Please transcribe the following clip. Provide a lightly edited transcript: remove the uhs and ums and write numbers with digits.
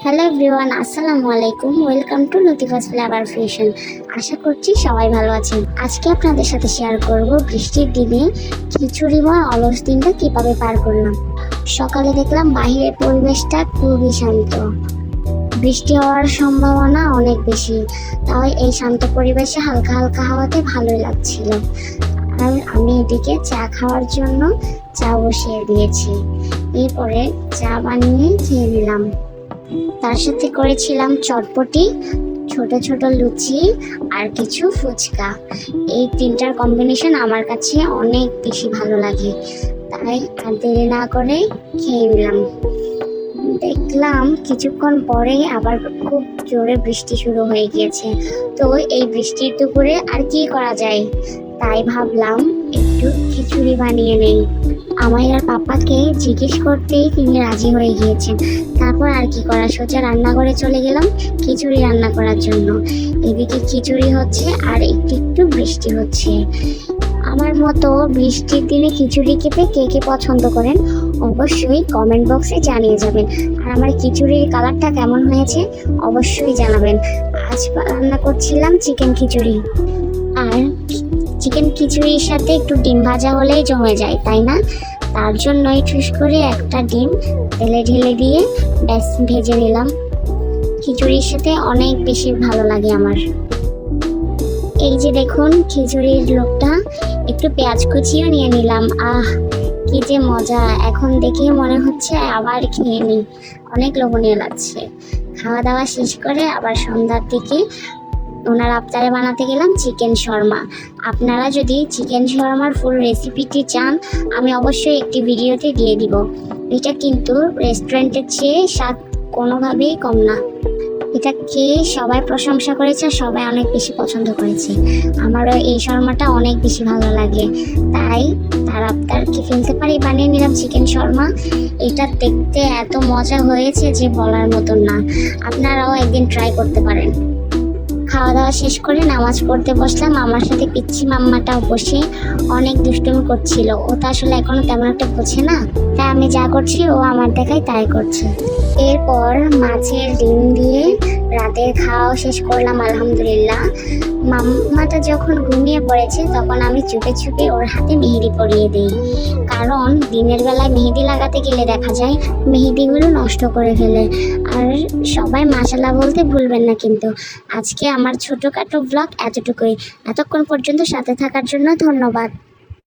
Hello everyone, আসসালামু আলাইকুম। Welcome to Latifa's flavour fusion. আশা করছি সবাই ভালো আছেন। আজকে আপনাদের সাথে শেয়ার করব বৃষ্টির দিনে খিচুড়িময় অলস দিনটা কিভাবে পার করলাম। সকালে দেখলাম বাহিরের পরিবেশটা খুবই শান্ত, বৃষ্টি হওয়ার সম্ভাবনা অনেক বেশি। তাই এই শান্ত পরিবেশে হালকা হালকা হাওয়াতে ভালোই লাগছিল। আর আমি এদিকে চা খাওয়ার জন্য চা বসিয়ে দিয়েছি। এরপরে চা বানিয়ে খেয়ে নিলাম। তার সাথে করেছিলাম চটপটি, ছোট ছোট লুচি আর কিছু ফুচকা। এই তিনটার কম্বিনেশন আমার কাছে অনেক বেশি ভালো লাগে, তাই আর দেরি না করে খেয়ে নিলাম। দেখলাম কিছুক্ষণ পরেই আবার খুব জোরে বৃষ্টি শুরু হয়ে গিয়েছে। তো এই বৃষ্টির দুপুরে আর কি করা যায়, তাই ভাবলাম একটু খিচুড়ি বানিয়ে নেই। আমায় আর পাপাকে জিজ্ঞেস করতেই তিনি রাজি হয়ে গিয়েছেন। তারপর আর কি করা, সোজা রান্নাঘরে চলে গেলাম খিচুড়ি রান্না করার জন্য। এদিকে খিচুড়ি হচ্ছে আর একটু একটু বৃষ্টি হচ্ছে। আমার মতো বৃষ্টির দিনে খিচুড়ি খেতে কে কে পছন্দ করেন অবশ্যই কমেন্ট বক্সে জানিয়ে যাবেন। আর আমার খিচুড়ির কালারটা কেমন হয়েছে অবশ্যই জানাবেন। আজ রান্না করছিলাম চিকেন খিচুড়ি, আর চিকেন খিচুড়ির সাথে একটু ডিম ভাজা হলেই জমে যায়, তাই না? তার জন্যই ঠুস করে একটা ডিম তেলে ঢেলে দিয়ে ব্যাস ভেজে নিলাম। খিচুড়ির সাথে অনেক বেশি ভালো লাগে আমার। এই যে দেখুন খিচুড়ির লোকটা, একটু পেঁয়াজ কুচিও নিয়ে নিলাম। আহ, কি যে মজা! এখন দেখে মনে হচ্ছে আবার খেয়ে নিই, অনেক লোভনীয় লাগছে। খাওয়া দাওয়া শেষ করে আবার সন্ধ্যার দিকে ওনার আবতারে বানাতে গেলাম চিকেন শর্মা। আপনারা যদি চিকেন শর্মার ফুল রেসিপিটি চান, আমি অবশ্যই একটি ভিডিওতে দিয়ে দিব। এটা কিন্তু রেস্টুরেন্টের চেয়ে স্বাদ কোনোভাবেই কম না। এটা খেয়ে সবাই প্রশংসা করেছে, সবাই অনেক বেশি পছন্দ করেছে। আমারও এই শর্মাটা অনেক বেশি ভালো লাগে, তাই তার আবতারকে ফেলতে পারি বানিয়ে নিলাম চিকেন শর্মা। এটা দেখতে এত মজা হয়েছে যে বলার মতন না। আপনারাও একদিন ট্রাই করতে পারেন। খাওয়া দাওয়া শেষ করে নামাজ পড়তে বসলাম। আমার সাথে পিচ্ছি মাম্মাটাও বসে অনেক দুষ্টুমি করছিল। ও তো আসলে এখনো তেমন একটা বোঝে না, তাই আমি যা করছি ও আমার দেখাই তাই করছে। এরপর মাছের ডিম দিয়ে রাতের খাওয়া শেষ করলাম আলহামদুলিল্লাহ। মাম্মাটা যখন ঘুমিয়ে পড়েছে তখন আমি চুপে চুপে ওর হাতে মেহেদি পরিয়ে দিই, কারণ দিনের বেলায় মেহেদি লাগাতে গেলে দেখা যায় মেহেদিগুলো নষ্ট করে ফেলে। আর সবাই মাশাআল্লাহ বলতে ভুলবেন না কিন্তু। আজকে আমার ছোটোখাটো ব্লগ এতটুকুই। এতক্ষণ পর্যন্ত সাথে থাকার জন্য ধন্যবাদ।